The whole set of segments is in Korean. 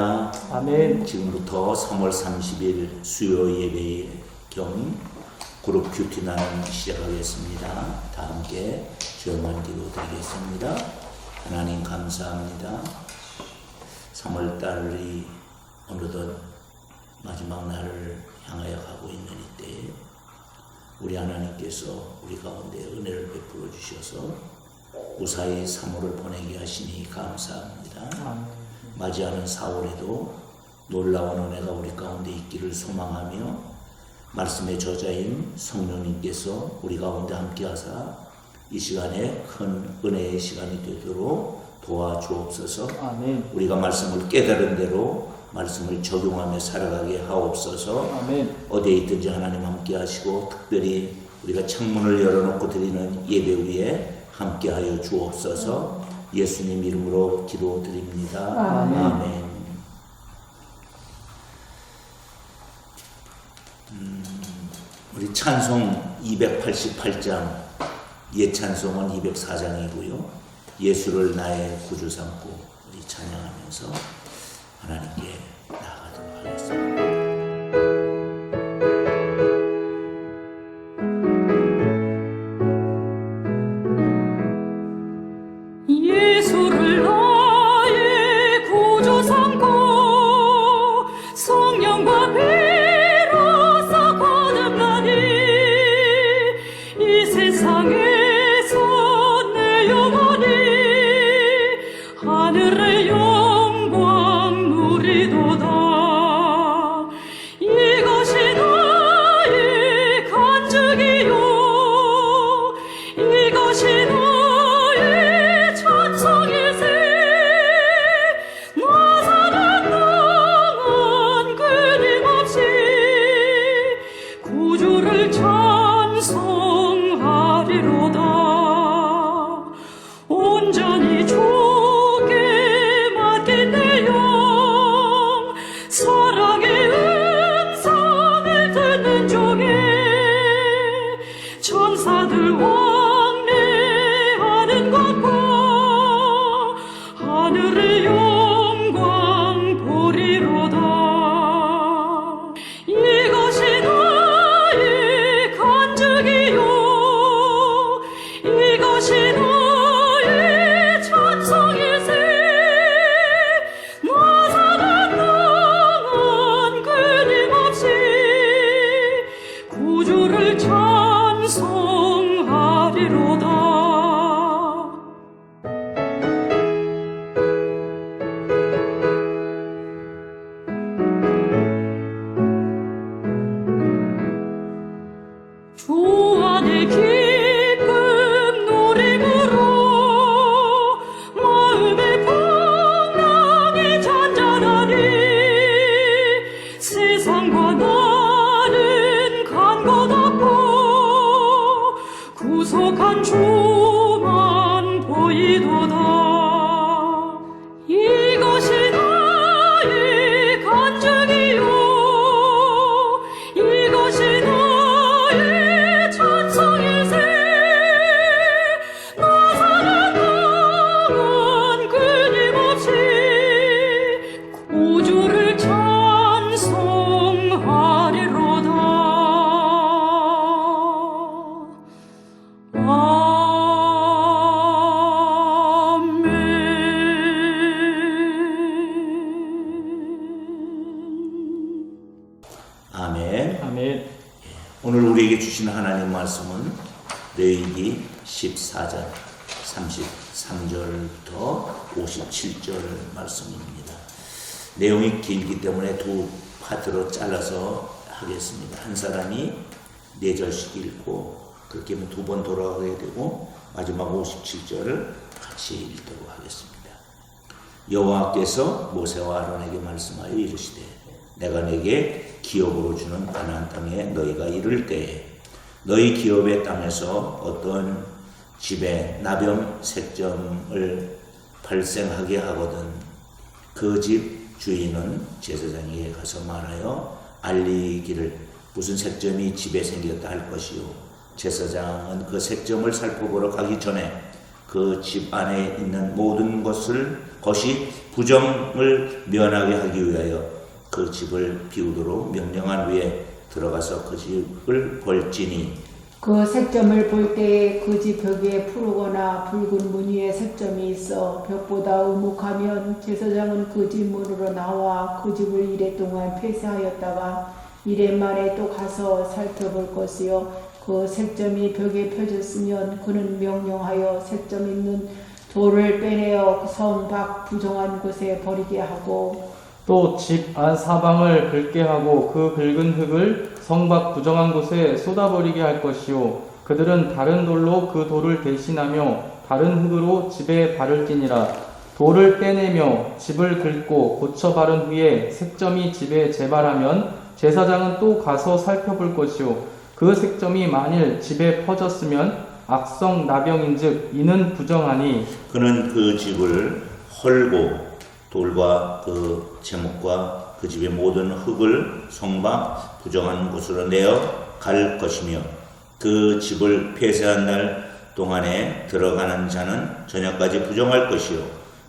할렐루야. 아멘. 지금부터 3월 30일 수요 예배 겸 그룹 큐티 나눔 시작하겠습니다. 다 함께 주영만 기도드리겠습니다. 하나님 감사합니다. 3월달이 어느덧 마지막 날을 향하여 가고 있는 이때에 우리 하나님께서 우리 가운데 은혜를 베풀어 주셔서 무사히 3월을 보내게 하시니 감사합니다. 맞이하는 4월에도 놀라운 은혜가 우리 가운데 있기를 소망하며 말씀의 저자인 성령님께서 우리 가운데 함께하사 이 시간에 큰 은혜의 시간이 되도록 도와주옵소서. 아멘. 우리가 말씀을 깨달은 대로 말씀을 적용하며 살아가게 하옵소서. 아멘. 어디에 있든지 하나님 함께 하시고 특별히 우리가 창문을 열어놓고 드리는 예배 위에 함께하여 주옵소서. 예수님 이름으로 기도드립니다. 아멘. 아멘. 우리 찬송 288장, 예찬송은 204장이고요. 예수를 나의 구주 삼고 우리 찬양하면서 하나님께 나아가도록 하겠습니다. 예수를 나의 구주 삼고 성령과 피로써 거듭나니 이 세상에서 내 영혼이 하늘의 영광 누리도다. 이것이 나의 간증이요, 이것이 나의 찬송이세. 나 사는 동안 끊임없이 구주를 찬송하리로다. 온전히 주께 맡긴 내 영, 사랑의 음성을 듣는 중에 천사들 왕래하는 것과 하늘의 영광 보리로다. 이것이 나의 간증이요, 이것이 나의 찬송이세. 나 사는 동안 끊임없이 구주를 찬송하리로다. 주 안에 기쁨 누림으로 마음의 풍랑이 잔잔하니 세상과 나는 간 곳 없고 구속한 주만 보이도다. 이것이 나의 간증이요, 이것이 나의 찬송이세. 나 사는 동안 끊임없이 구주를 찬송하리로다. 아멘. 아멘. 오늘 우리에게 주신 하나님 말씀은 레위기 14장 33절부터 57절 말씀입니다. 내용이 길기 때문에 두 파트로 잘라서 하겠습니다. 한 사람이 4절씩 읽고 그렇게 하면 2번 돌아가게 되고 마지막 57절을 같이 읽도록 하겠습니다. 여호와께서 모세와 아론에게 말씀하여 이르시되 내가 내게 기업으로 주는 가나안 땅에 너희가 이를 때에 너희 기업의 땅에서 어떤 집에 나병 색점을 발생하게 하거든 그 집 주인은 제사장에게 가서 말하여 알리기를 무슨 색점이 집에 생겼다 할 것이요 제사장은 그 색점을 살펴보러 가기 전에 그 집 안에 있는 모든 것이 부정을 면하게 하기 위하여 그 집을 비우도록 명령한 후에 들어가서 그 집을 벌지니 그 색점을 볼 때에 그 집 벽에 푸르거나 붉은 무늬의 색점이 있어 벽보다 우묵하면 제사장은 그 집 문으로 나와 그 집을 이래 동안 폐쇄하였다가 이래 만에 또 가서 살펴볼 것이요 그 색점이 벽에 펴졌으면 그는 명령하여 색점 있는 돌을 빼내어 성 밖 부정한 곳에 버리게 하고 또 집 안 사방을 긁게 하고 그 긁은 흙을 성 밖 부정한 곳에 쏟아버리게 할 것이요 그들은 다른 돌로 그 돌을 대신하며 다른 흙으로 집에 발을 찌니라. 돌을 떼내며 집을 긁고 고쳐 바른 후에 색점이 집에 재발하면 제사장은 또 가서 살펴볼 것이요 그 색점이 만일 집에 퍼졌으면 악성 나병인즉 이는 부정하니 그는 그 집을 헐고 돌과 그 제목과 그 집의 모든 흙을 성막 부정한 곳으로 내어 갈 것이며 그 집을 폐쇄한 날 동안에 들어가는 자는 저녁까지 부정할 것이요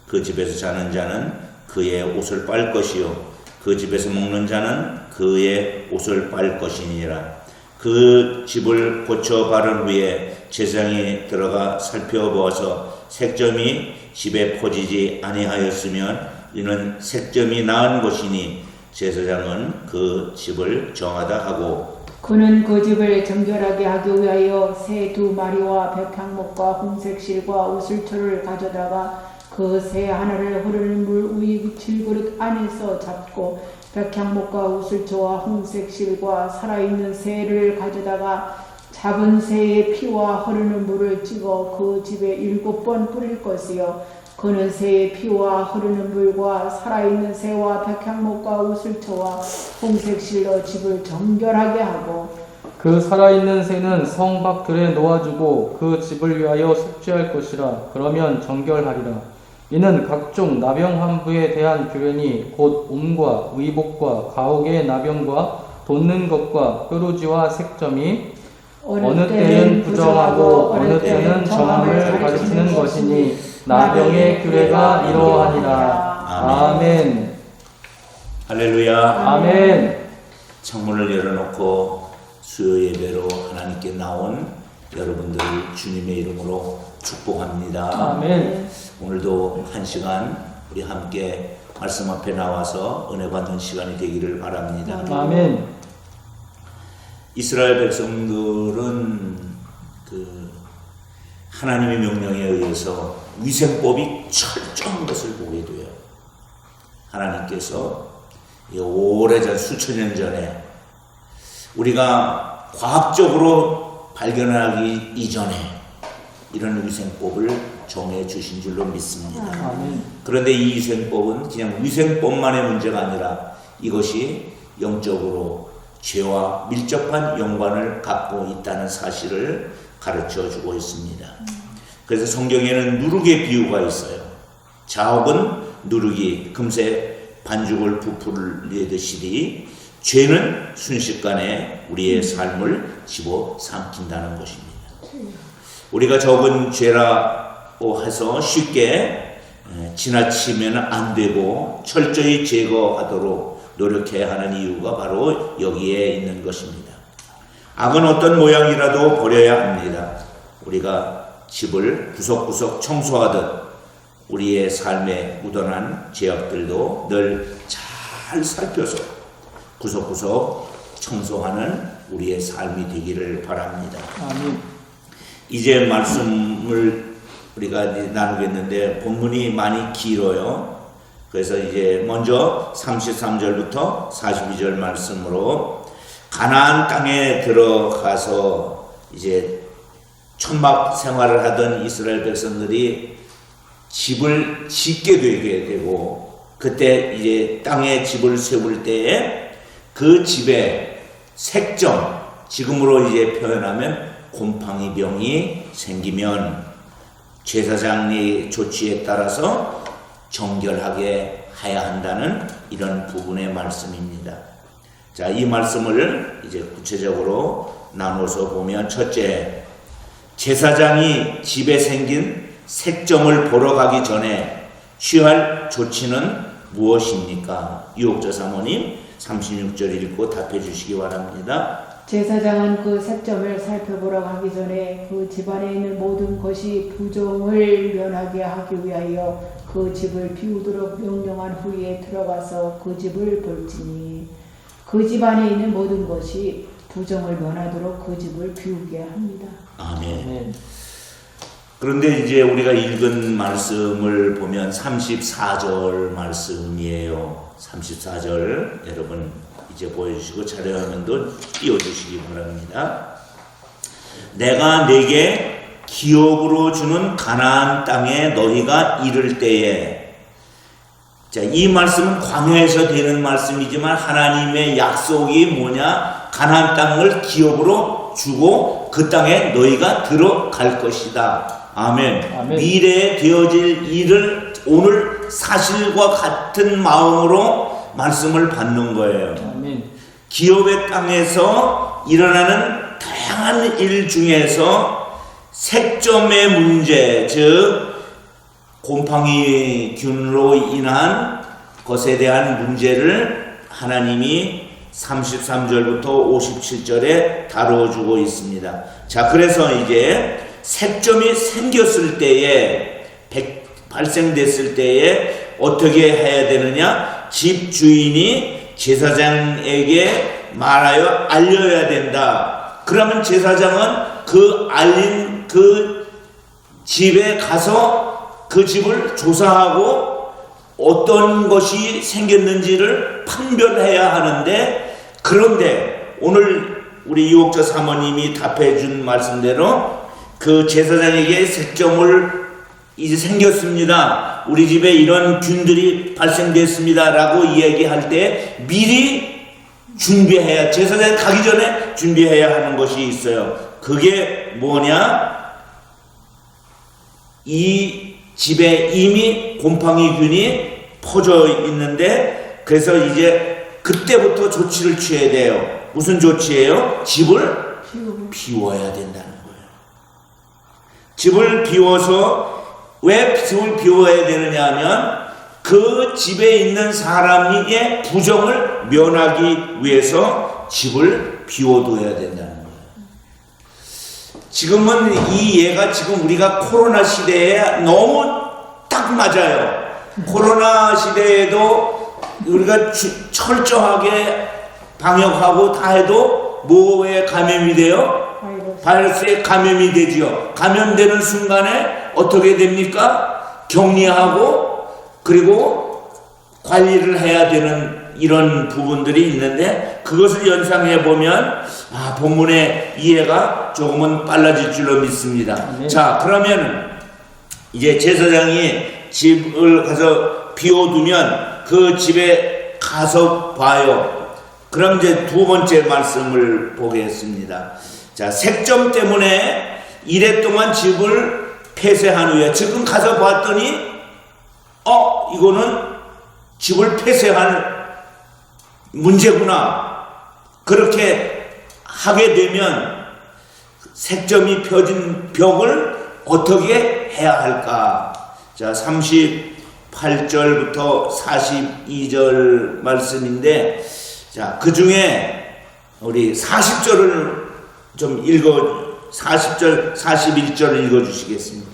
그 집에서 자는 자는 그의 옷을 빨 것이요 그 집에서 먹는 자는 그의 옷을 빨 것이니라. 그 집을 고쳐 바른 후에 제사장이 들어가 살펴보아서 색점이 집에 퍼지지 아니하였으면 이는 색점이 나은 것이니 제사장은 그 집을 정하다 하고 그는 그 집을 정결하게 하기 위하여 새 2마리와 백향목과 홍색 실과 우슬초를 가져다가 그 새 하나를 흐르는 물 위의 질그릇 안에서 잡고 백향목과 우슬초와 홍색 실과 살아있는 새를 가져다가 잡은 새의 피와 흐르는 물을 찍어 그 집에 7번 뿌릴 것이요 그는 새의 피와 흐르는 물과 살아있는 새와 백향목과 우슬초와 홍색 실로 집을 정결하게 하고 그 살아있는 새는 성 밖들에 놓아주고 그 집을 위하여 속죄할 것이라. 그러면 정결하리라. 이는 각종 나병 환부에 대한 규례니 곧 옴과 의복과 가옥의 나병과 돋는 것과 뾰루지와 색점이 어느 때는 부정하고 어느 때는 정함을 가르치는 것이니 나병의 규례가 이러하니라. 아멘. 할렐루야. 아멘. 창문을 열어놓고 수요 예배로 하나님께 나온 여러분들 주님의 이름으로 축복합니다. 아멘. 오늘도 한 시간 우리 함께 말씀 앞에 나와서 은혜 받는 시간이 되기를 바랍니다. 아멘. 이스라엘 백성들은 그 하나님의 명령에 의해서 위생법이 철저한 것을 보게 돼요. 하나님께서 오래전 수천 년 전에 우리가 과학적으로 발견하기 이전에 이런 위생법을 정해 주신 줄로 믿습니다. 아멘. 그런데 이 위생법은 그냥 위생법만의 문제가 아니라 이것이 영적으로 죄와 밀접한 연관을 갖고 있다는 사실을 가르쳐 주고 있습니다. 그래서 성경에는 누룩의 비유가 있어요. 자업은 누룩이 금세 반죽을 부풀리듯이 죄는 순식간에 우리의 삶을 집어삼킨다는 것입니다. 우리가 적은 죄라고 해서 쉽게 지나치면 안 되고 철저히 제거하도록 노력해야 하는 이유가 바로 여기에 있는 것입니다. 악은 어떤 모양이라도 버려야 합니다. 우리가 집을 구석구석 청소하듯 우리의 삶에 묻어난 죄악들도 늘 잘 살펴서 구석구석 청소하는 우리의 삶이 되기를 바랍니다. 아멘. 이제 말씀을 우리가 나누겠는데 본문이 많이 길어요. 그래서 이제 먼저 33절부터 42절 말씀으로 가나안 땅에 들어가서 이제 천막 생활을 하던 이스라엘 백성들이 집을 짓게 되게 되고 그때 이제 땅에 집을 세울 때에 그 집에 색점, 지금으로 이제 표현하면 곰팡이 병이 생기면 제사장의 조치에 따라서 정결하게 해야 한다는 이런 부분의 말씀입니다. 자, 이 말씀을 이제 구체적으로 나눠서 보면 첫째, 제사장이 집에 생긴 색점을 보러 가기 전에 취할 조치는 무엇입니까? 유옥조 사모님 36절 읽고 답해 주시기 바랍니다. 제사장은 그 색점을 살펴보러 가기 전에 그 집안에 있는 모든 것이 부정을 면하게 하기 위하여 그 집을 비우도록 명령한 후에 들어가서 그 집을 볼지니 그 집안에 있는 모든 것이 부정을 면하도록 그 집을 비우게 합니다. 아멘. 네. 그런데 이제 우리가 읽은 말씀을 보면 34절 말씀이에요. 34절 여러분 이제 보여주시고 자료화면도 띄워주시기 바랍니다. 내가 네게 기업으로 주는 가나안 땅에 너희가 이를 때에, 자, 이 말씀은 광야에서 되는 말씀이지만 하나님의 약속이 뭐냐? 가나안 땅을 기업으로 주고 그 땅에 너희가 들어갈 것이다. 아멘. 아멘. 미래에 되어질 일을 오늘 사실과 같은 마음으로 말씀을 받는 거예요. 아멘. 기업의 땅에서 일어나는 다양한 일 중에서 색점의 문제, 즉 곰팡이균으로 인한 것에 대한 문제를 하나님이 33절부터 57절에 다뤄주고 있습니다. 자, 그래서 이제 색점이 생겼을 때에, 발생됐을 때에 어떻게 해야 되느냐? 집 주인이 제사장에게 말하여 알려야 된다. 그러면 제사장은 그 알린 그 집에 가서 그 집을 조사하고 어떤 것이 생겼는지를 판별해야 하는데, 그런데 오늘 우리 유옥자 사모님이 답해 준 말씀대로 그 제사장에게 색점을 이제 생겼습니다. 우리 집에 이런 균들이 발생됐습니다. 라고 이야기할 때 미리 준비해야, 제사장에 가기 전에 준비해야 하는 것이 있어요. 그게 뭐냐? 이 집에 이미 곰팡이균이 퍼져 있는데, 그래서 이제 그때부터 조치를 취해야 돼요. 무슨 조치예요? 집을 비워야 된다는 거예요. 집을 비워서, 왜 집을 비워야 되느냐 하면 그 집에 있는 사람에게 부정을 면하기 위해서 집을 비워둬야 된다는 거예요. 지금은 이 예가 지금 우리가 코로나 시대에 너무 딱 맞아요. 코로나 시대에도 우리가 철저하게 방역하고 다 해도 뭐에 감염이 돼요? 바이러스에 감염이 되지요. 감염되는 순간에 어떻게 됩니까? 격리하고 그리고 관리를 해야 되는 이런 부분들이 있는데, 그것을 연상해 보면 본문의 이해가 조금은 빨라질 줄로 믿습니다. 네. 자, 그러면 이제 제사장이 집을 가서 비워두면 그 집에 가서 봐요. 그럼 이제 두 번째 말씀을 보겠습니다. 자, 색점 때문에 이랫동안 집을 폐쇄한 후에 지금 가서 봤더니 이거는 집을 폐쇄한 문제구나. 그렇게 하게 되면 색점이 펴진 벽을 어떻게 해야 할까? 자, 38절부터 42절 말씀인데, 자, 그 중에 우리 40절을 좀 40절, 41절을 읽어주시겠습니다.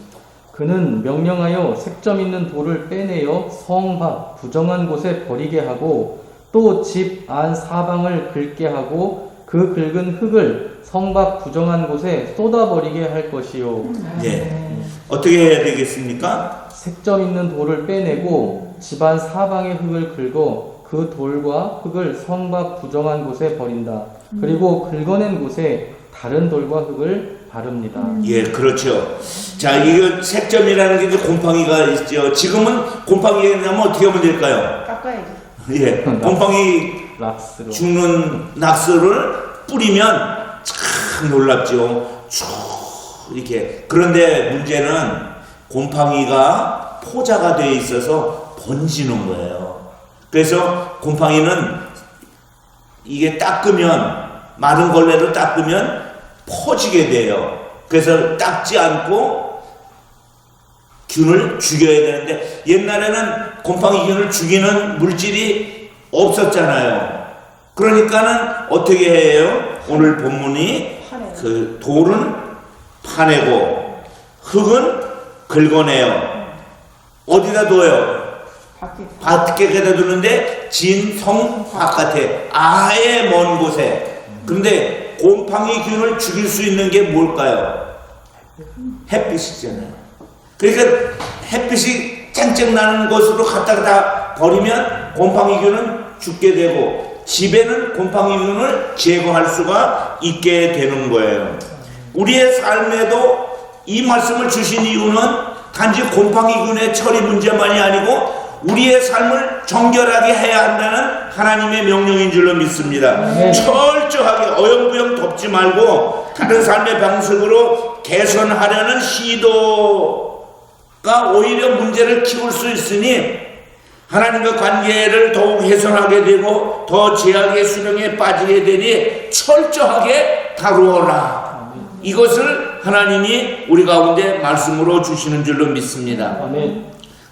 그는 명령하여 색점 있는 돌을 빼내어 성 밖 부정한 곳에 버리게 하고 또 집 안 사방을 긁게 하고 그 긁은 흙을 성 밖 부정한 곳에 쏟아버리게 할 것이요. 네. 어떻게 해야 되겠습니까? 색점 있는 돌을 빼내고 집안 사방의 흙을 긁어 그 돌과 흙을 성 밖 부정한 곳에 버린다. 그리고 긁어낸 곳에 다른 돌과 흙을 바릅니다. 예, 그렇죠. 자, 이거 색점이라는 게 이제 곰팡이가 있죠. 지금은 곰팡이가 나면 어떻게 하면 될까요? 깎아야죠. 예, 곰팡이 락스로. 죽는 낙서를 뿌리면 참 놀랍죠. 쭉 이렇게. 그런데 문제는 곰팡이가 포자가 되어 있어서 번지는 거예요. 그래서 곰팡이는 이게 닦으면, 마른 걸레로 닦으면 퍼지게 돼요. 그래서 닦지 않고 균을 죽여야 되는데 옛날에는 곰팡이균을 죽이는 물질이 없었잖아요. 그러니까는 어떻게 해요? 오늘 본문이 파내요. 그 돌은 파내고 흙은 긁어내요. 어디다 둬요? 밖에다 두는데 진성 바깥에 아예 먼 곳에. 그런데 곰팡이균을 죽일 수 있는 게 뭘까요? 햇빛이잖아요. 그러니까 햇빛이 쨍쨍 나는 곳으로 갖다가 다 버리면 곰팡이균은 죽게 되고 집에는 곰팡이균을 제거할 수가 있게 되는 거예요. 우리의 삶에도 이 말씀을 주신 이유는 단지 곰팡이균의 처리 문제만이 아니고 우리의 삶을 정결하게 해야 한다는 하나님의 명령인 줄로 믿습니다. 철저하게 어영부영 덮지 말고 다른 삶의 방식으로 개선하려는 시도가 오히려 문제를 키울 수 있으니 하나님과 관계를 더욱 훼손하게 되고 더 죄악의 수렁에 빠지게 되니 철저하게 다루어라. 이것을 하나님이 우리 가운데 말씀으로 주시는 줄로 믿습니다. 아멘.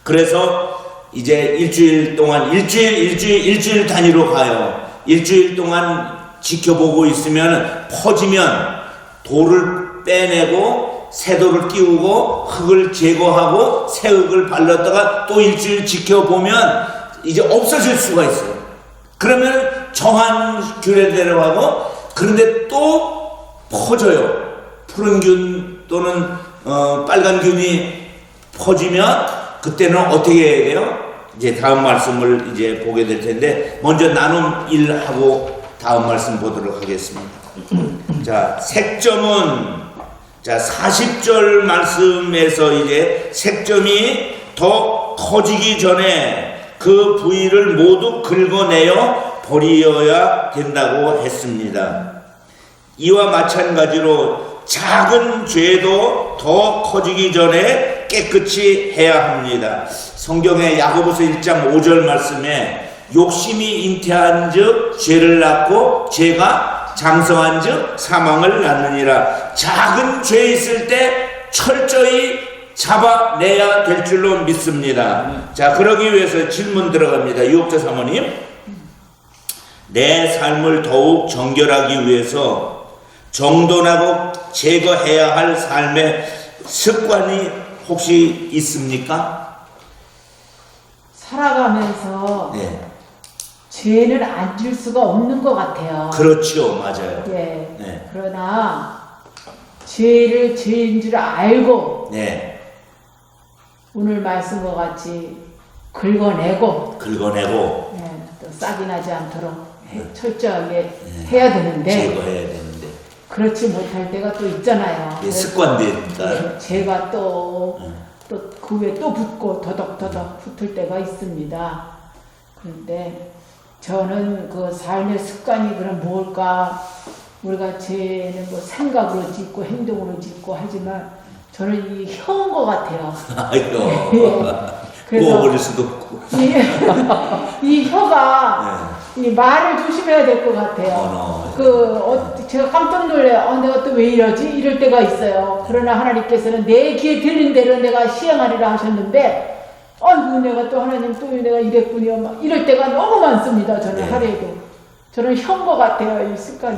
그래서 이제 일주일 동안 일주일 단위로 가요. 일주일 동안 지켜보고 있으면 퍼지면 돌을 빼내고 새 돌을 끼우고 흙을 제거하고 새 흙을 발랐다가 또 일주일 지켜보면 이제 없어질 수가 있어요. 그러면 정한 균에 내려가고 그런데 또 퍼져요. 푸른 균 또는 빨간 균이 퍼지면 그때는 어떻게 해야 돼요? 이제 다음 말씀을 이제 보게 될 텐데 먼저 나눔 1하고 다음 말씀 보도록 하겠습니다. 자, 색점은 자 40절 말씀에서 이제 색점이 더 커지기 전에 그 부위를 모두 긁어내어 버려야 된다고 했습니다. 이와 마찬가지로 작은 죄도 더 커지기 전에 깨끗이 해야 합니다. 성경의 야고보서 1장 5절 말씀에 욕심이 잉태한즉 죄를 낳고 죄가 장성한즉 사망을 낳느니라. 작은 죄 있을 때 철저히 잡아내야 될 줄로 믿습니다. 자, 그러기 위해서 질문 들어갑니다. 유혹자 사모님, 내 삶을 더욱 정결하기 위해서 정돈하고 제거해야 할 삶의 습관이 혹시 있습니까? 살아가면서 네. 죄는 안 질 수가 없는 것 같아요. 그렇죠. 맞아요. 예. 네. 그러나 죄를 죄인 줄 알고 네. 오늘 말씀과 같이 긁어내고 긁어내고 예, 또 싹이 나지 않도록 철저하게 해야 되는데 제거해야 되는데 그렇지 못할 때가 또 있잖아요. 이게 습관되니까. 예, 죄가 또 그 위에 또 붙고 더덕더덕 붙을 때가 있습니다. 그런데 저는 그 삶의 습관이 그럼 뭘까? 우리가 죄는 뭐 생각으로 짓고 행동으로 짓고 하지만 저는 이 혀인 것 같아요. 아이고. 구워버릴 수도 없고. 이 혀가 이 말을 조심해야 될 것 같아요. 제가 깜짝 놀래요. 내가 또 왜 이러지? 이럴 때가 있어요. 그러나 하나님께서는 내 귀에 들린 대로 내가 시행하리라 하셨는데, 아이고, 내가 또 하나님 또 내가 이랬군요. 막 이럴 때가 너무 많습니다. 저는 하루에도. 저는 혀인 것 같아요. 이 습관이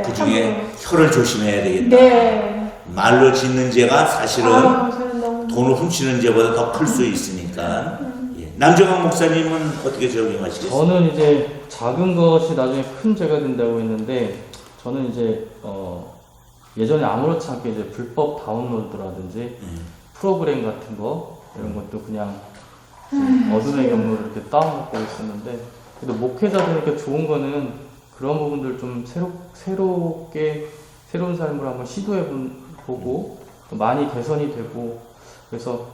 그 중에 혀를 조심해야 되겠다. 네. 말로 짓는 죄가 사실은 저는 너무 돈을 훔치는 죄보다 더 클 수 있으니까. 예. 남정환 목사님은 어떻게 적용하시겠어요? 저는 이제 작은 것이 나중에 큰 죄가 된다고 했는데 저는 이제 예전에 아무렇지 않게 이제 불법 다운로드라든지 프로그램 같은 거 이런 것도 그냥 어둠의 경로를 이렇게 다운받고 있었는데 그래도 목회자 되니까 좋은 거는 그런 부분들 좀 새롭게 새로운 삶을 한번 시도해보고 또 많이 개선이 되고 그래서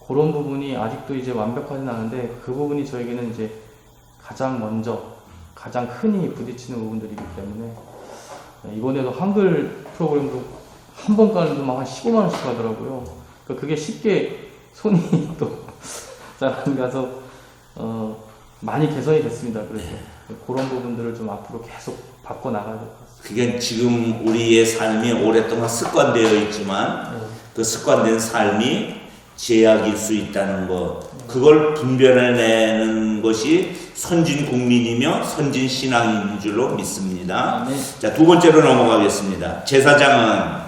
그런 부분이 아직도 이제 완벽하진 않은데 그 부분이 저에게는 이제 가장 먼저 가장 흔히 부딪히는 부분들이기 때문에 이번에도 한글 프로그램도 한 번 까는데 막 한 15만 원씩 하더라고요. 그러니까 그게 쉽게 손이 또 잘 안 가서 많이 개선이 됐습니다. 그래서 그런 부분들을 좀 앞으로 계속 바꿔 나가야 될 것 같습니다. 그게 지금 우리의 삶이 오랫동안 습관되어 있지만 그 습관된 삶이 제약일 수 있다는 것, 그걸 분별해내는 것이 선진 국민이며 선진 신앙인 줄로 믿습니다. 네. 자, 두 번째로 넘어가겠습니다. 제사장은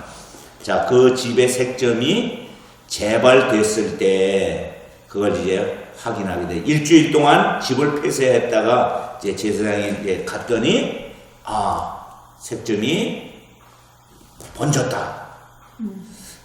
자, 그 집의 색점이 재발됐을 때 그걸 이제 확인하게 돼. 일주일 동안 집을 폐쇄했다가 이제 제사장이 이제 갔더니 색점이 번졌다.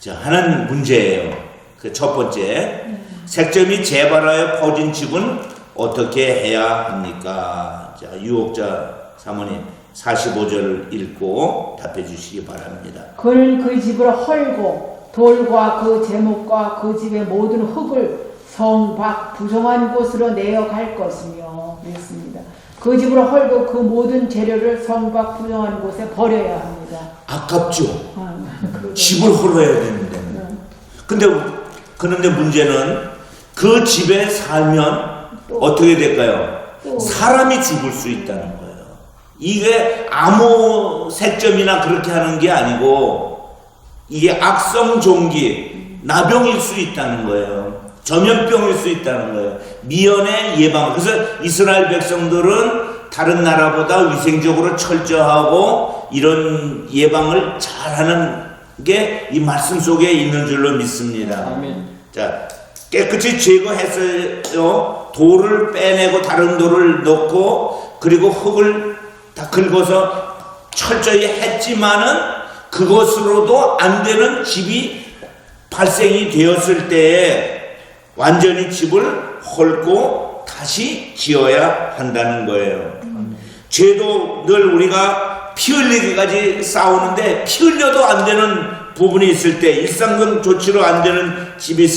자, 하는 문제예요. 그 첫 번째, 색점이 재발하여 퍼진 집은 어떻게 해야 합니까? 자, 유혹자 사모님 45절을 읽고 답해 주시기 바랍니다. 그는 그 집을 헐고 돌과 그 제목과 그 집의 모든 흙을 성 밖 부정한 곳으로 내어갈 것이며 그랬습니다. 그 집을 헐고 그 모든 재료를 성 밖 부정한 곳에 버려야 합니다. 아깝죠? 집을 헐어야 되는데. 그런데 문제는 그 집에 살면 어떻게 될까요? 사람이 죽을 수 있다는 거예요. 이게 아무 색점이나 그렇게 하는 게 아니고 이게 악성 종기, 나병일 수 있다는 거예요. 전염병일 수 있다는 거예요. 미연의 예방. 그래서 이스라엘 백성들은 다른 나라보다 위생적으로 철저하고 이런 예방을 잘하는 게 이 말씀 속에 있는 줄로 믿습니다. 아멘. 자, 깨끗이 제거했어요. 돌을 빼내고 다른 돌을 넣고 그리고 흙을 다 긁어서 철저히 했지만은 그것으로도 안 되는 집이 발생이 되었을 때에 완전히 집을 헐고 다시 지어야 한다는 거예요. 죄도 늘 우리가 피 흘리기까지 싸우는데 피 흘려도 안 되는 부분이 있을 때, 일상적 조치로 안 되는 집이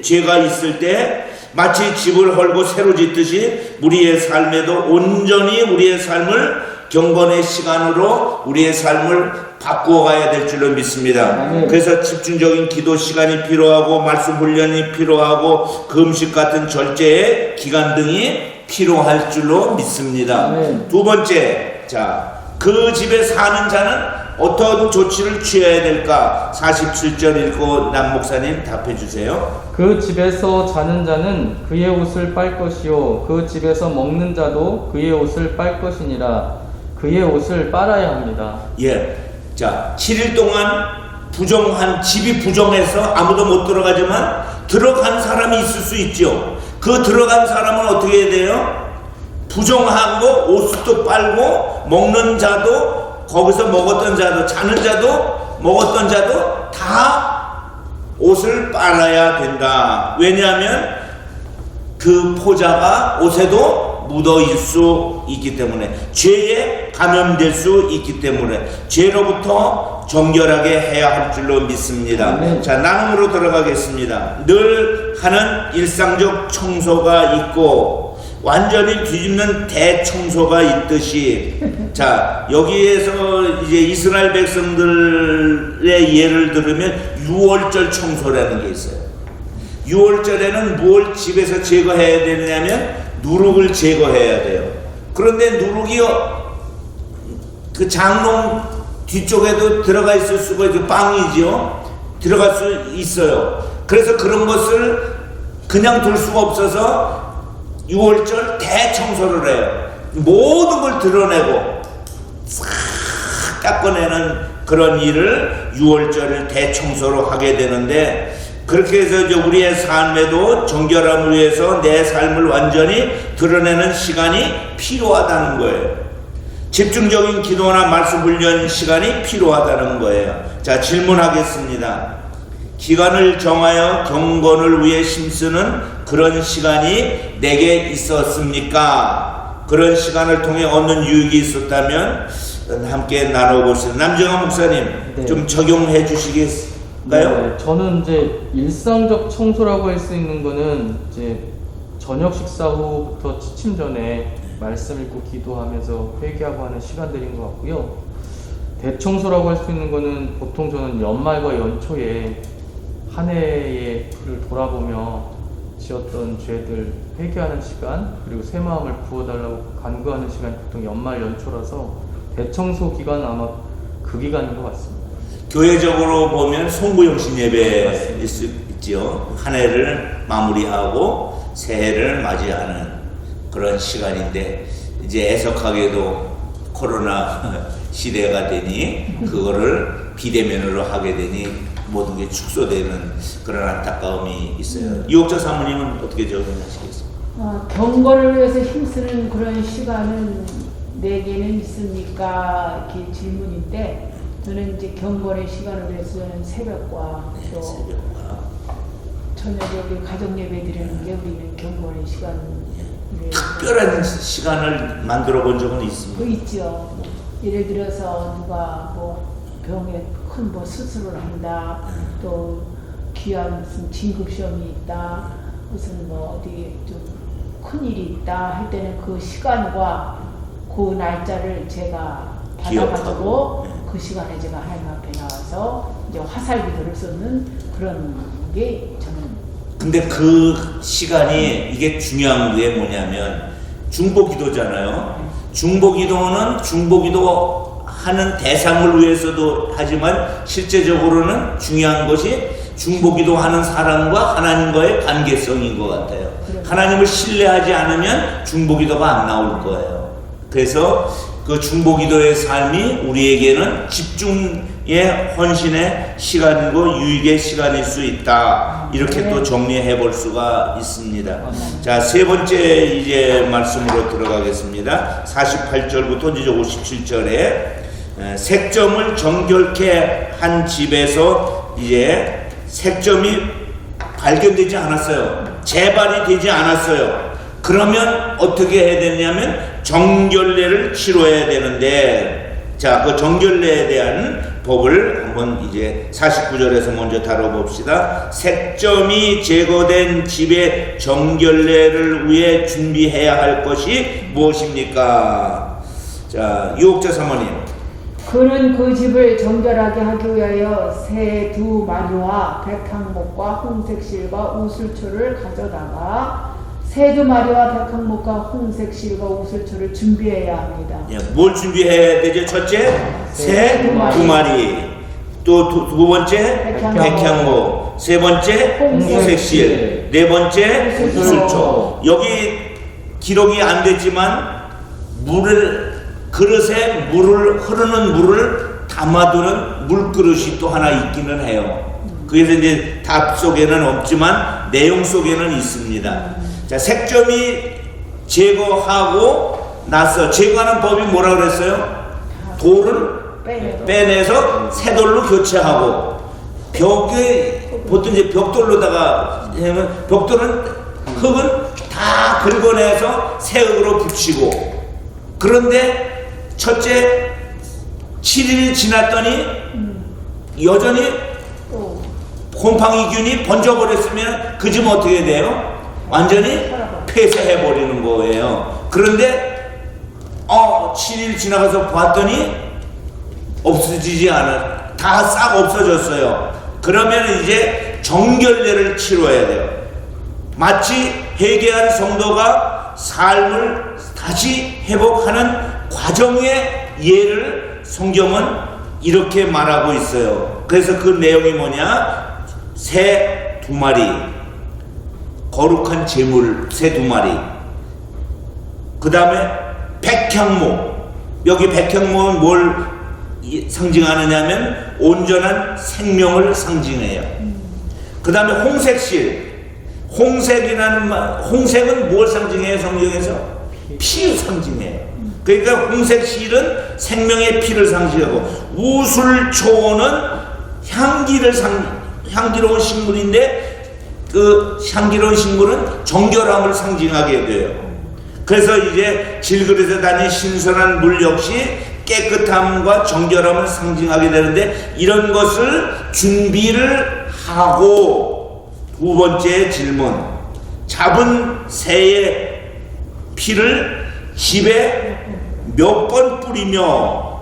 죄가 있을 때 마치 집을 헐고 새로 짓듯이 우리의 삶에도 온전히 우리의 삶을 경건의 시간으로 우리의 삶을 바꾸어 가야 될 줄로 믿습니다. 그래서 집중적인 기도 시간이 필요하고 말씀 훈련이 필요하고 금식 같은 절제의 기간 등이 필요할 줄로 믿습니다. 두 번째, 자, 그 집에 사는 자는 어떤 조치를 취해야 될까? 47절 읽고 남 목사님 답해 주세요. 그 집에서 자는 자는 그의 옷을 빨 것이요 그 집에서 먹는 자도 그의 옷을 빨 것이니라. 그의 옷을 빨아야 합니다. 예. 자, 7일 동안 부정한 집이 부정해서 아무도 못 들어가지만 들어간 사람이 있을 수 있죠. 그 들어간 사람은 어떻게 해야 돼요? 부정하고 옷도 빨고 먹는 자도 거기서 먹었던 자도 자는 자도 먹었던 자도 다 옷을 빨아야 된다. 왜냐하면 그 포자가 옷에도 묻어있을 수 있기 때문에 죄에 감염될 수 있기 때문에 죄로부터 정결하게 해야 할 줄로 믿습니다. 자, 나눔으로 들어가겠습니다. 늘 하는 일상적 청소가 있고 완전히 뒤집는 대청소가 있듯이 자, 여기에서 이제 이스라엘 백성들의 예를 들으면 유월절 청소라는 게 있어요. 유월절에는 무엇을 집에서 제거해야 되느냐면 누룩을 제거해야 돼요. 그런데 누룩이 그 장롱 뒤쪽에도 들어가 있을 수가 있고 빵이죠. 들어갈 수 있어요. 그래서 그런 것을 그냥 둘 수가 없어서 유월절 대청소를 해요. 모든 걸 드러내고 싹 닦아내는 그런 일을 유월절을 대청소로 하게 되는데 그렇게 해서 이제 우리의 삶에도 정결함을 위해서 내 삶을 완전히 드러내는 시간이 필요하다는 거예요. 집중적인 기도나 말씀 훈련 시간이 필요하다는 거예요. 자, 질문하겠습니다. 기간을 정하여 경건을 위해 힘쓰는 그런 시간이 내게 있었습니까? 그런 시간을 통해 얻는 유익이 있었다면 함께 나눠보시죠. 남정환 목사님, 네. 좀 적용해 주시겠나요? 네, 저는 이제 일상적 청소라고 할 수 있는 거는 이제 저녁 식사 후부터 취침 전에 말씀 읽고 기도하면서 회개하고 하는 시간들인 것 같고요. 대청소라고 할 수 있는 거는 보통 저는 연말과 연초에 한 해를 돌아보며 지었던 죄들 회개하는 시간 그리고 새 마음을 부어달라고 간구하는 시간이 보통 연말 연초라서 대청소 기간은 아마 그 기간인 것 같습니다. 교회적으로 보면 송구영신 예배일 수 있죠. 한 해를 마무리하고 새해를 맞이하는 그런 시간인데 이제 애석하게도 코로나 시대가 되니 그거를 비대면으로 하게 되니 모든 게 축소되는 그런 안타까움이 있어요. 유옥자 사모님은 어떻게 적응하시겠습니까? 경건을 위해서 힘쓰는 그런 시간은 내게는 있습니까? 이렇게 질문인데 저는 이제 경건의 시간을 위해서 저는 새벽과 또 새벽과 저녁에 가족 예배 드리는 게 우리는 경건의 시간을 특별한 시간을 만들어 본 적은 있습니까? 그 있죠. 예를 들어서 누가 뭐 병에 큰 뭐 수술을 한다, 또 귀한 무슨 진급 시험이 있다, 무슨 뭐 어디 좀 큰 일이 있다 할 때는 그 시간과 그 날짜를 제가 받아가지고 그 시간에 제가 하나님 앞에 나와서 이제 화살기도를 쏟는 그런 게 저는. 근데 그 시간이 이게 중요한 게 뭐냐면 중보기도잖아요. 중보기도는 중보기도 하는 대상을 위해서도 하지만 실제적으로는 중요한 것이 중보기도 하는 사람과 하나님과의 관계성인 것 같아요. 하나님을 신뢰하지 않으면 중보기도가 안 나올 거예요. 그래서 그 중보기도의 삶이 우리에게는 집중의 헌신의 시간이고 유익의 시간일 수 있다. 이렇게 또 정리해 볼 수가 있습니다. 자, 세 번째 이제 말씀으로 들어가겠습니다. 48절부터 이제 57절에 색점을 정결케 한 집에서 이제 색점이 발견되지 않았어요. 재발이 되지 않았어요. 그러면 어떻게 해야 되냐면 정결례를 치러야 되는데, 자, 그 정결례에 대한 법을 한번 이제 49절에서 먼저 다뤄봅시다. 색점이 제거된 집의 정결례를 위해 준비해야 할 것이 무엇입니까? 자, 유옥자 사모님. 그는 그 집을 정결하게 하기 위하여 새 두 마리와 백향목과 홍색실과 우슬초를 가져다가 새 두 마리와 백향목과 홍색실과 우슬초를 준비해야 합니다. 예, 뭘 준비해야 되죠? 첫째, 새 두 마리. 또 두 번째, 백향목. 세 번째, 홍색실. 네 번째, 우슬초. 여기 기록이 안 됐지만 그릇에 흐르는 물을 담아두는 물그릇이 또 하나 있기는 해요. 그래서 이제 답 속에는 없지만 내용 속에는 있습니다. 자, 색점이 제거하고 나서 제거하는 법이 뭐라 그랬어요? 돌을 빼내서 새 돌로 교체하고, 벽에 보통 이제 벽돌로다가 벽돌은 흙은 다 긁어내서 새 흙으로 붙이고, 그런데 첫째 7일이 지났더니 여전히 곰팡이균이 번져버렸으면 그 집은 어떻게 돼요? 완전히 폐쇄해버리는 거예요. 그런데 7일 지나가서 봤더니 없어지지 않아. 다 싹 없어졌어요. 그러면 이제 정결례를 치러야 돼요. 마치 회개한 성도가 삶을 다시 회복하는 과정의 예를 성경은 이렇게 말하고 있어요. 그래서 그 내용이 뭐냐? 새 두 마리, 거룩한 제물 새 두 마리. 그 다음에 백향목. 여기 백향목은 뭘 상징하느냐면 온전한 생명을 상징해요. 그 다음에 홍색실. 홍색은 뭘 상징해요? 성경에서? 피를 상징해요. 그러니까 홍색실은 생명의 피를 상징하고, 우술초는 향기로운 식물인데 그 향기로운 식물은 정결함을 상징하게 돼요. 그래서 이제 질그릇에 담긴 신선한 물 역시 깨끗함과 정결함을 상징하게 되는데, 이런 것을 준비를 하고, 두 번째 질문, 잡은 새의 피를 집에 몇 번 뿌리며,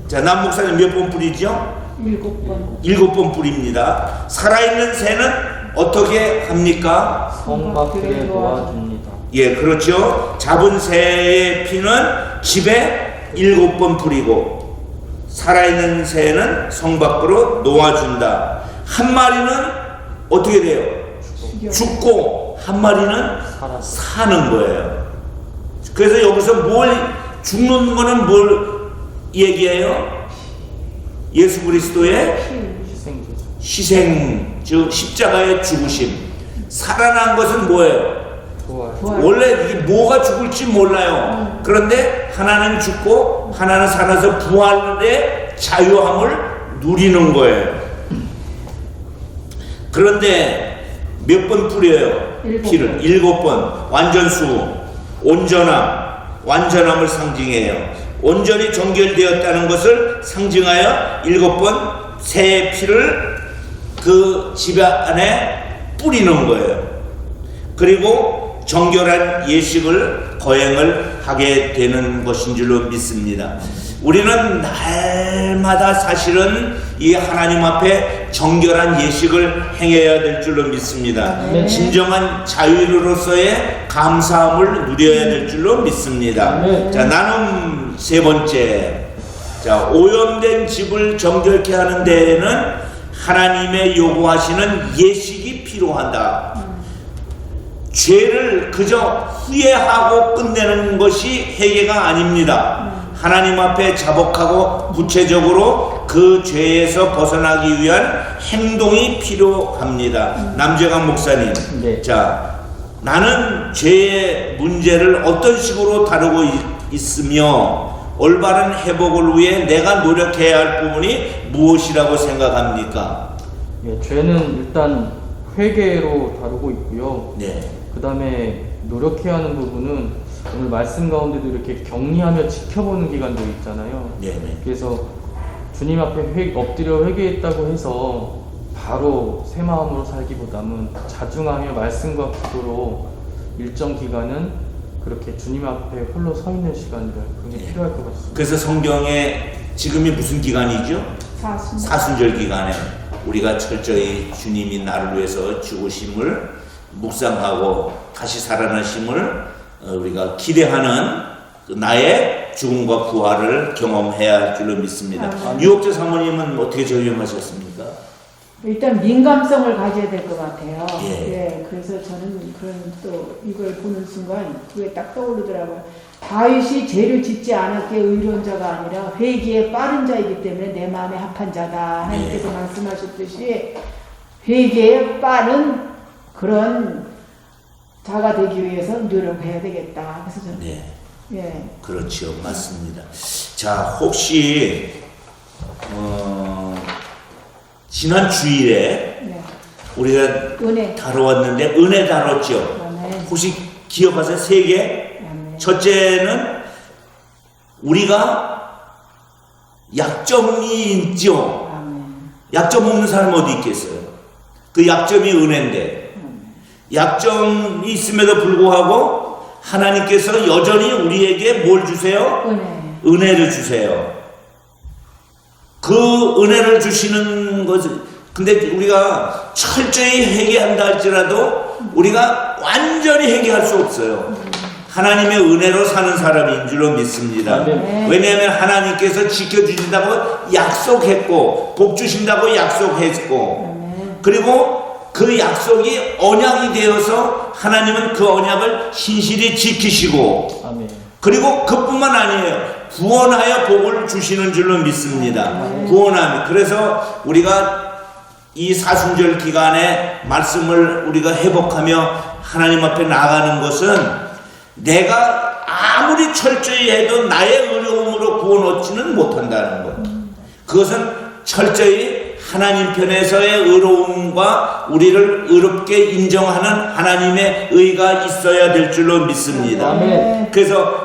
자, 남 목사님 몇 번 뿌리죠? 7번. 7번 뿌립니다. 살아있는 새는 어떻게 합니까? 성밖에 놓아줍니다. 예, 그렇죠. 잡은 새의 피는 집에 7번 뿌리고, 살아있는 새는 성 밖으로 놓아준다. 한 마리는 어떻게 돼요? 죽여. 죽고 한 마리는 살았어. 사는 거예요. 그래서 여기서 죽는 거는 뭘 얘기해요? 예수 그리스도의 희생제죠. 희생, 즉 십자가의 죽으심. 살아난 것은 뭐예요? 부활. 원래 이게 뭐가 죽을지 몰라요. 그런데 하나는 죽고 하나는 살아서 부활의 자유함을 누리는 거예요. 그런데 몇 번 뿌려요? 피를 7번. 완전수, 완전함을 상징해요. 온전히 정결되었다는 것을 상징하여 7번 새 피를 그 집 안에 뿌리는 거예요. 그리고 정결한 예식을 거행을 하게 되는 것인 줄로 믿습니다. 우리는 날마다 사실은 이 하나님 앞에 정결한 예식을 행해야 될 줄로 믿습니다. 네. 진정한 자유로서의 감사함을 누려야 될 줄로 믿습니다. 네. 자, 나눔 세 번째. 자, 오염된 집을 정결케 하는 데에는 하나님의 요구하시는 예식이 필요하다. 죄를 그저 후회하고 끝내는 것이 회개가 아닙니다. 하나님 앞에 자복하고 구체적으로 그 죄에서 벗어나기 위한 행동이 필요합니다. 남재강 목사님, 네. 자, 나는 죄의 문제를 어떤 식으로 다루고 있으며 올바른 회복을 위해 내가 노력해야 할 부분이 무엇이라고 생각합니까? 예, 죄는 일단 회개로 다루고 있고요. 네. 그 다음에 노력해야 하는 부분은 오늘 말씀 가운데도 이렇게 격리하며 지켜보는 기간도 있잖아요. 네네. 그래서 주님 앞에 엎드려 회개했다고 해서 바로 새 마음으로 살기보다는 자중하며 말씀과 기도로 일정 기간은 그렇게 주님 앞에 홀로 서 있는 시간들 그게 네. 필요할 것 같습니다. 그래서 성경에 지금이 무슨 기간이죠? 사순절 기간에 우리가 철저히 주님이 나를 위해서 죽으심을 묵상하고 다시 살아나심을 우리가 기대하는 나의 죽음과 부활을 경험해야 할 줄로 믿습니다. 유옥재 사모님은 어떻게 적용하셨습니까? 일단 민감성을 가져야 될 것 같아요. 예. 그래서 저는 그런 또 이걸 보는 순간 그게 딱 떠오르더라고요. 다윗이 죄를 짓지 않았기에 의로운 자가 아니라 회개에 빠른 자이기 때문에 내 마음에 합한 자다. 하나님께서 말씀하셨듯이 회개에 빠른 그런 자가 되기 위해서 노력해야 되겠다. 그래서 저는 네. 예. 그렇죠. 맞습니다. 자, 혹시 지난 주일에 네. 우리가 은혜. 다뤄왔는데 은혜 다뤘죠. 아멘. 혹시 기억하세요? 세 개? 아멘. 첫째는 우리가 약점이 있죠. 아멘. 약점 없는 사람 어디 있겠어요? 그 약점이 은혜인데 약점이 있음에도 불구하고 하나님께서 여전히 우리에게 뭘 주세요? 은혜. 은혜를 주세요. 그 은혜를 주시는 것은 근데 우리가 철저히 회개한다 할지라도 우리가 완전히 회개할 수 없어요. 하나님의 은혜로 사는 사람인 줄로 믿습니다. 아멘. 왜냐하면 하나님께서 지켜주신다고 약속했고 복 주신다고 약속했고 그리고 그 약속이 언약이 되어서 하나님은 그 언약을 신실히 지키시고 아멘. 그리고 그뿐만 아니에요. 구원하여 복을 주시는 줄로 믿습니다. 구원하며 그래서 우리가 이 사순절 기간에 말씀을 우리가 회복하며 하나님 앞에 나가는 것은 내가 아무리 철저히 해도 나의 의로움으로 구원 얻지는 못한다는 것. 그것은 철저히 하나님 편에서의 의로움과 우리를 의롭게 인정하는 하나님의 의가 있어야 될 줄로 믿습니다. 아멘. 그래서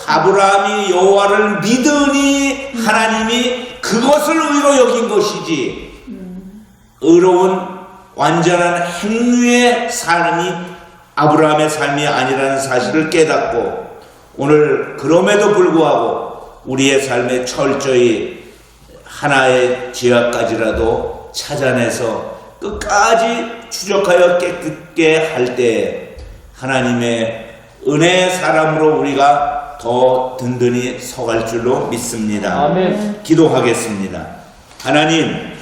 아브라함이 여호와를 믿으니 하나님이 그것을 의로 여긴 것이지 의로운 완전한 행위의 삶이 아브라함의 삶이 아니라는 사실을 깨닫고 오늘 그럼에도 불구하고 우리의 삶에 철저히 하나의 죄악까지라도 찾아내서 끝까지 추적하여 깨끗게 할 때 하나님의 은혜의 사람으로 우리가 더 든든히 서갈 줄로 믿습니다. 아멘. 기도하겠습니다. 하나님,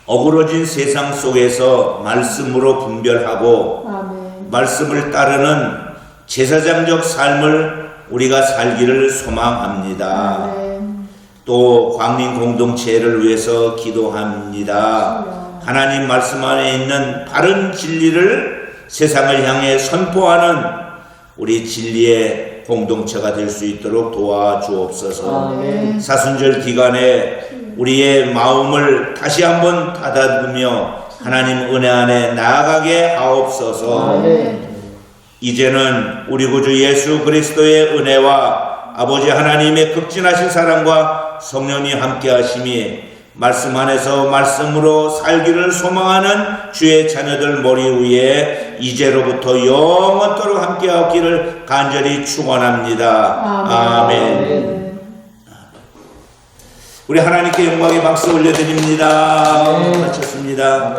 어그러진 세상 속에서 말씀으로 분별하고 아멘. 말씀을 따르는 제사장적 삶을 우리가 살기를 소망합니다. 아멘. 또 광민 공동체를 위해서 기도합니다. 하나님 말씀 안에 있는 바른 진리를 세상을 향해 선포하는 우리 진리의 공동체가 될 수 있도록 도와주옵소서. 아멘. 사순절 기간에 우리의 마음을 다시 한번 다다으며 하나님 은혜 안에 나아가게 하옵소서. 아멘. 이제는 우리 구주 예수 그리스도의 은혜와 아버지 하나님의 극진하신 사랑과 성령이 함께 하심이 말씀 안에서 말씀으로 살기를 소망하는 주의 자녀들 머리 위에 이제로부터 영원토록 함께 하기를 간절히 축원합니다. 아멘. 우리 하나님께 영광의 박수 올려드립니다. 마쳤습니다.